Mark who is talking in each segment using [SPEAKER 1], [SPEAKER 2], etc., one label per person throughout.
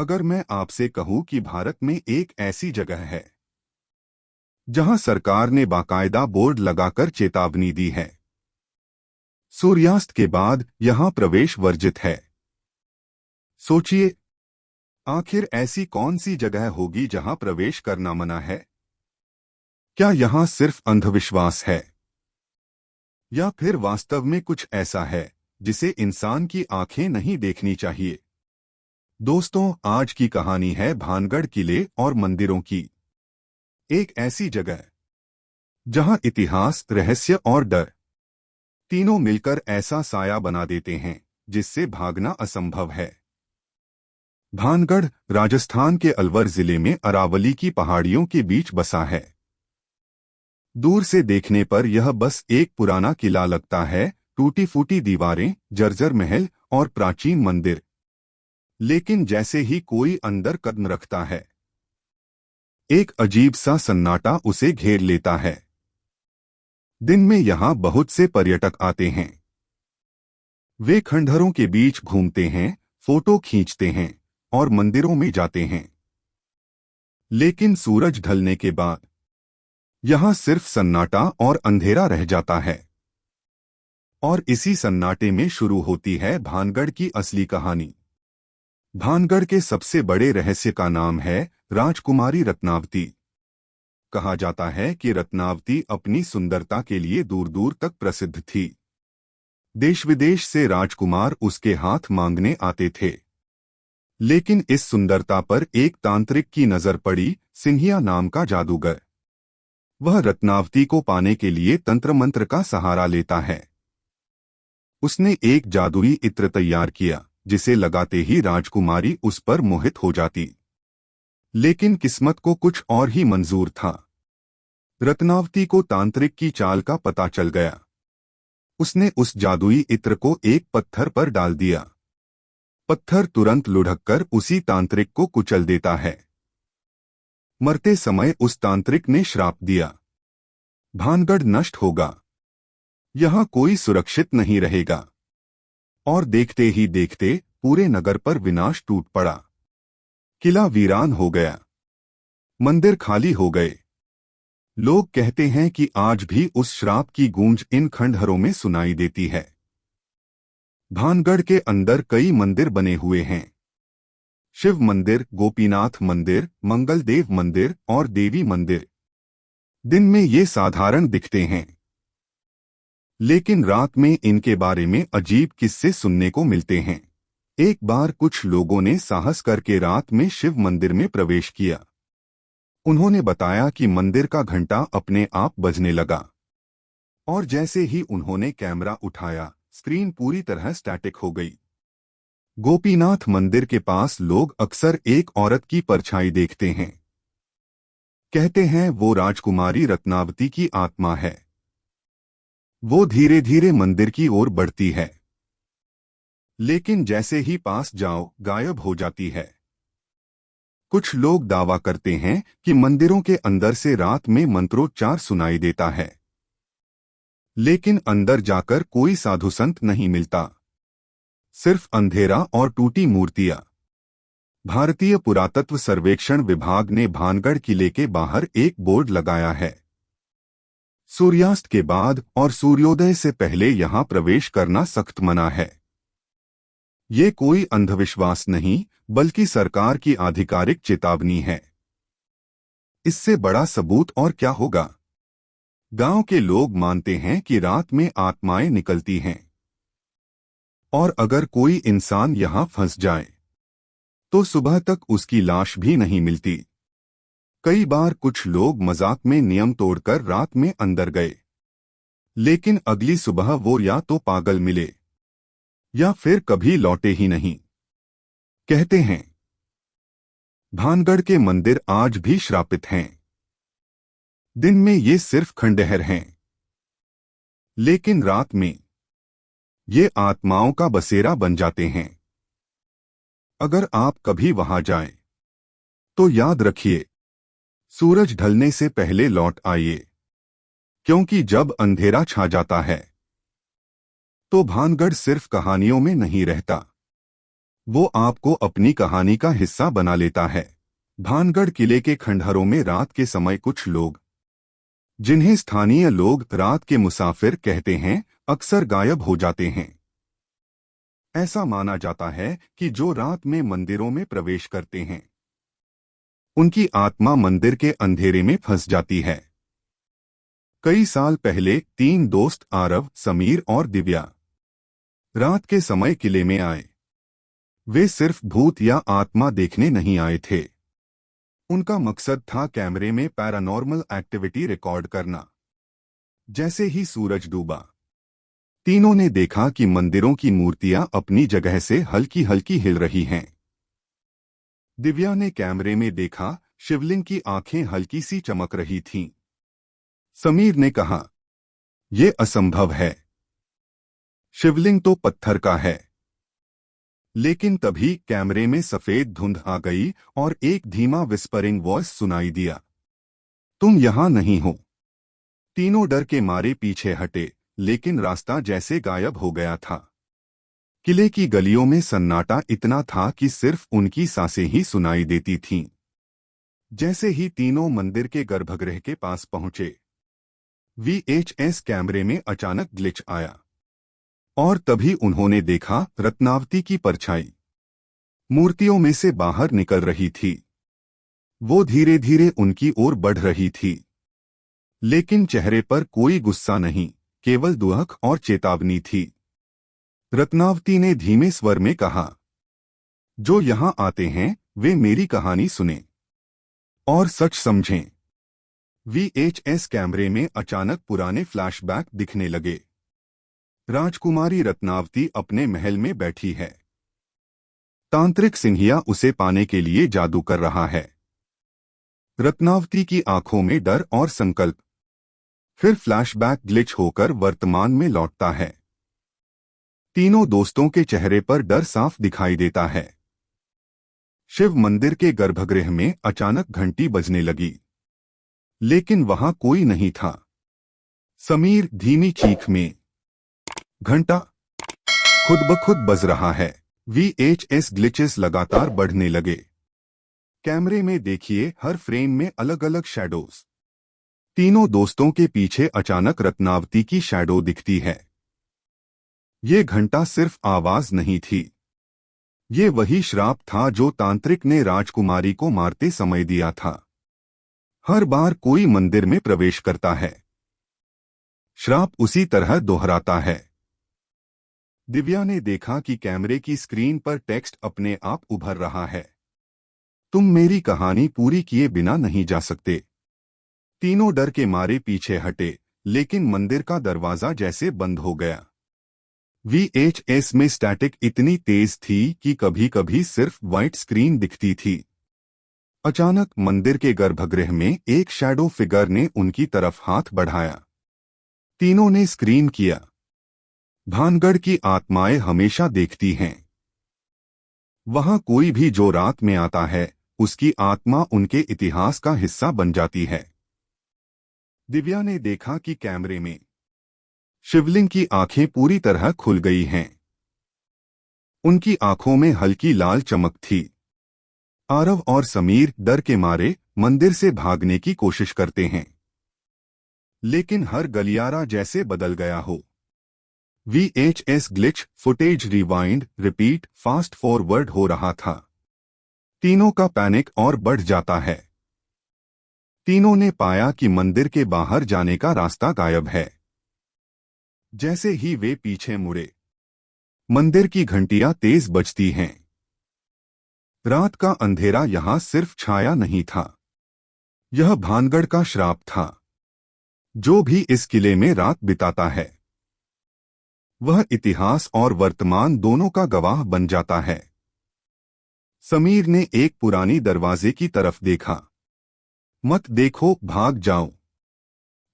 [SPEAKER 1] अगर मैं आपसे कहूं कि भारत में एक ऐसी जगह है जहां सरकार ने बाकायदा बोर्ड लगाकर चेतावनी दी है, सूर्यास्त के बाद यहां प्रवेश वर्जित है। सोचिए, आखिर ऐसी कौन सी जगह होगी जहां प्रवेश करना मना है? क्या यहां सिर्फ अंधविश्वास है, या फिर वास्तव में कुछ ऐसा है जिसे इंसान की आंखें नहीं देखनी चाहिए? दोस्तों, आज की कहानी है भानगढ़ किले और मंदिरों की। एक ऐसी जगह जहां इतिहास, रहस्य और डर तीनों मिलकर ऐसा साया बना देते हैं जिससे भागना असंभव है। भानगढ़ राजस्थान के अलवर जिले में अरावली की पहाड़ियों के बीच बसा है। दूर से देखने पर यह बस एक पुराना किला लगता है, टूटी फूटी दीवारें, जर्जर महल और प्राचीन मंदिर। लेकिन जैसे ही कोई अंदर कदम रखता है, एक अजीब सा सन्नाटा उसे घेर लेता है। दिन में यहां बहुत से पर्यटक आते हैं। वे खंडहरों के बीच घूमते हैं, फोटो खींचते हैं और मंदिरों में जाते हैं। लेकिन सूरज ढलने के बाद यहां सिर्फ सन्नाटा और अंधेरा रह जाता है। और इसी सन्नाटे में शुरू होती है भानगढ़ की असली कहानी। भानगढ़ के सबसे बड़े रहस्य का नाम है राजकुमारी रत्नावती। कहा जाता है कि रत्नावती अपनी सुंदरता के लिए दूर दूर तक प्रसिद्ध थी। देश विदेश से राजकुमार उसके हाथ मांगने आते थे। लेकिन इस सुंदरता पर एक तांत्रिक की नजर पड़ी, सिंहिया नाम का जादूगर। वह रत्नावती को पाने के लिए तंत्र मंत्र का सहारा लेता है। उसने एक जादुई इत्र तैयार किया जिसे लगाते ही राजकुमारी उस पर मोहित हो जाती। लेकिन किस्मत को कुछ और ही मंजूर था। रत्नावती को तांत्रिक की चाल का पता चल गया। उसने उस जादुई इत्र को एक पत्थर पर डाल दिया। पत्थर तुरंत लुढ़ककर उसी तांत्रिक को कुचल देता है। मरते समय उस तांत्रिक ने श्राप दिया, भानगढ़ नष्ट होगा, यहां कोई सुरक्षित नहीं रहेगा। और देखते ही देखते पूरे नगर पर विनाश टूट पड़ा। किला वीरान हो गया, मंदिर खाली हो गए। लोग कहते हैं कि आज भी उस श्राप की गूंज इन खंडहरों में सुनाई देती है। भानगढ़ के अंदर कई मंदिर बने हुए हैं। शिव मंदिर, गोपीनाथ मंदिर, मंगलदेव मंदिर और देवी मंदिर। दिन में ये साधारण दिखते हैं, लेकिन रात में इनके बारे में अजीब किस्से सुनने को मिलते हैं। एक बार कुछ लोगों ने साहस करके रात में शिव मंदिर में प्रवेश किया। उन्होंने बताया कि मंदिर का घंटा अपने आप बजने लगा। और जैसे ही उन्होंने कैमरा उठाया, स्क्रीन पूरी तरह स्टैटिक हो गई। गोपीनाथ मंदिर के पास लोग अक्सर एक औरत की परछाई देखते हैं। कहते हैं वो राजकुमारी रत्नावती की आत्मा है। वो धीरे धीरे मंदिर की ओर बढ़ती है, लेकिन जैसे ही पास जाओ गायब हो जाती है। कुछ लोग दावा करते हैं कि मंदिरों के अंदर से रात में मंत्रोच्चार सुनाई देता है, लेकिन अंदर जाकर कोई साधु संत नहीं मिलता, सिर्फ अंधेरा और टूटी मूर्तियां। भारतीय पुरातत्व सर्वेक्षण विभाग ने भानगढ़ किले के बाहर एक बोर्ड लगाया है, सूर्यास्त के बाद और सूर्योदय से पहले यहां प्रवेश करना सख्त मना है। ये कोई अंधविश्वास नहीं, बल्कि सरकार की आधिकारिक चेतावनी है। इससे बड़ा सबूत और क्या होगा? गांव के लोग मानते हैं कि रात में आत्माएं निकलती हैं, और अगर कोई इंसान यहां फंस जाए तो सुबह तक उसकी लाश भी नहीं मिलती। कई बार कुछ लोग मजाक में नियम तोड़कर रात में अंदर गए, लेकिन अगली सुबह वो या तो पागल मिले या फिर कभी लौटे ही नहीं। कहते हैं भानगढ़ के मंदिर आज भी श्रापित हैं। दिन में ये सिर्फ खंडहर हैं, लेकिन रात में ये आत्माओं का बसेरा बन जाते हैं। अगर आप कभी वहां जाएं, तो याद रखिए, सूरज ढलने से पहले लौट आइए, क्योंकि जब अंधेरा छा जाता है तो भानगढ़ सिर्फ कहानियों में नहीं रहता, वो आपको अपनी कहानी का हिस्सा बना लेता है। भानगढ़ किले के खंडहरों में रात के समय कुछ लोग, जिन्हें स्थानीय लोग रात के मुसाफिर कहते हैं, अक्सर गायब हो जाते हैं। ऐसा माना जाता है कि जो रात में मंदिरों में प्रवेश करते हैं, उनकी आत्मा मंदिर के अंधेरे में फंस जाती है। कई साल पहले 3 दोस्त आरव, समीर और दिव्या रात के समय किले में आए। वे सिर्फ भूत या आत्मा देखने नहीं आए थे। उनका मकसद था कैमरे में पैरानॉर्मल एक्टिविटी रिकॉर्ड करना। जैसे ही सूरज डूबा, तीनों ने देखा कि मंदिरों की मूर्तियां अपनी जगह से हल्की हल्की हिल रही हैं। दिव्या ने कैमरे में देखा, शिवलिंग की आंखें हल्की सी चमक रही थीं। समीर ने कहा, यह असंभव है, शिवलिंग तो पत्थर का है। लेकिन तभी कैमरे में सफेद धुंध आ गई और एक धीमा विस्परिंग वॉइस सुनाई दिया, तुम यहां नहीं हो। तीनों डर के मारे पीछे हटे, लेकिन रास्ता जैसे गायब हो गया था। किले की गलियों में सन्नाटा इतना था कि सिर्फ उनकी सांसें ही सुनाई देती थीं। जैसे ही तीनों मंदिर के गर्भगृह के पास पहुंचे, VHS कैमरे में अचानक ग्लिच आया और तभी उन्होंने देखा रत्नावती की परछाई मूर्तियों में से बाहर निकल रही थी। वो धीरे धीरे उनकी ओर बढ़ रही थी, लेकिन चेहरे पर कोई गुस्सा नहीं, केवल दुहक और चेतावनी थी। रत्नावती ने धीमे स्वर में कहा, जो यहां आते हैं वे मेरी कहानी सुने और सच समझें। VHS कैमरे में अचानक पुराने फ्लैशबैक दिखने लगे। राजकुमारी रत्नावती अपने महल में बैठी है। तांत्रिक सिंहिया उसे पाने के लिए जादू कर रहा है। रत्नावती की आंखों में डर और संकल्प। फिर फ्लैशबैक ग्लिच होकर वर्तमान में लौटता है। तीनों दोस्तों के चेहरे पर डर साफ दिखाई देता है। शिव मंदिर के गर्भगृह में अचानक घंटी बजने लगी, लेकिन वहां कोई नहीं था। समीर धीमी चीख में, घंटा खुद ब खुद बज रहा है। VHS ग्लिचेस लगातार बढ़ने लगे। कैमरे में देखिए, हर फ्रेम में अलग अलग शैडोज। तीनों दोस्तों के पीछे अचानक रत्नावती की शैडो दिखती है। ये घंटा सिर्फ आवाज नहीं थी, ये वही श्राप था जो तांत्रिक ने राजकुमारी को मारते समय दिया था। हर बार कोई मंदिर में प्रवेश करता है, श्राप उसी तरह दोहराता है। दिव्या ने देखा कि कैमरे की स्क्रीन पर टेक्स्ट अपने आप उभर रहा है, तुम मेरी कहानी पूरी किए बिना नहीं जा सकते। तीनों डर के मारे पीछे हटे, लेकिन मंदिर का दरवाजा जैसे बंद हो गया। VHS में स्टैटिक इतनी तेज थी कि कभी कभी सिर्फ व्हाइट स्क्रीन दिखती थी। अचानक मंदिर के गर्भगृह में एक शैडो फिगर ने उनकी तरफ हाथ बढ़ाया। तीनों ने स्क्रीन किया, भानगढ़ की आत्माएं हमेशा देखती हैं। वहां कोई भी जो रात में आता है, उसकी आत्मा उनके इतिहास का हिस्सा बन जाती है। दिव्या ने देखा कि कैमरे में शिवलिंग की आंखें पूरी तरह खुल गई हैं। उनकी आंखों में हल्की लाल चमक थी। आरव और समीर डर के मारे मंदिर से भागने की कोशिश करते हैं, लेकिन हर गलियारा जैसे बदल गया हो। VHS glitch, footage rewind, repeat, fast forward हो रहा था। तीनों का पैनिक और बढ़ जाता है। तीनों ने पाया कि मंदिर के बाहर जाने का रास्ता गायब है। जैसे ही वे पीछे मुड़े, मंदिर की घंटियां तेज बजती हैं। रात का अंधेरा यहां सिर्फ छाया नहीं था, यह भानगढ़ का श्राप था। जो भी इस किले में रात बिताता है, वह इतिहास और वर्तमान दोनों का गवाह बन जाता है। समीर ने एक पुरानी दरवाजे की तरफ देखा। मत देखो, भाग जाओ।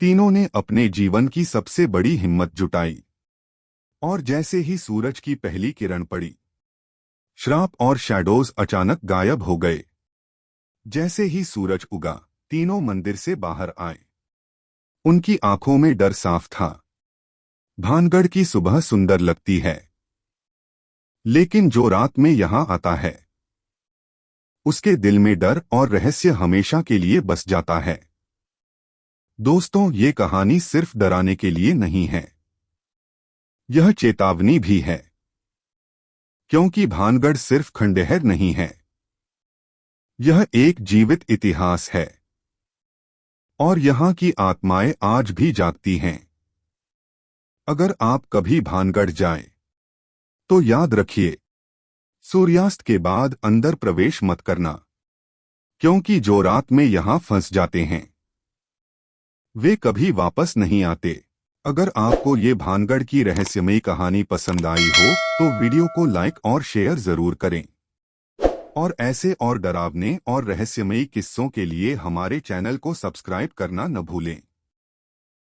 [SPEAKER 1] तीनों ने अपने जीवन की सबसे बड़ी हिम्मत जुटाई, और जैसे ही सूरज की पहली किरण पड़ी, श्राप और शैडोज अचानक गायब हो गए। जैसे ही सूरज उगा, तीनों मंदिर से बाहर आए। उनकी आंखों में डर साफ था। भानगढ़ की सुबह सुंदर लगती है, लेकिन जो रात में यहां आता है उसके दिल में डर और रहस्य हमेशा के लिए बस जाता है। दोस्तों, ये कहानी सिर्फ डराने के लिए नहीं है, यह चेतावनी भी है, क्योंकि भानगढ़ सिर्फ खंडहर नहीं है, यह एक जीवित इतिहास है और यहाँ की आत्माएं आज भी जागती हैं। अगर आप कभी भानगढ़ जाएं, तो याद रखिए, सूर्यास्त के बाद अंदर प्रवेश मत करना, क्योंकि जो रात में यहां फंस जाते हैं वे कभी वापस नहीं आते। अगर आपको ये भानगढ़ की रहस्यमयी कहानी पसंद आई हो तो वीडियो को लाइक और शेयर जरूर करें और ऐसे और डरावने और रहस्यमयी किस्सों के लिए हमारे चैनल को सब्सक्राइब करना न भूलें।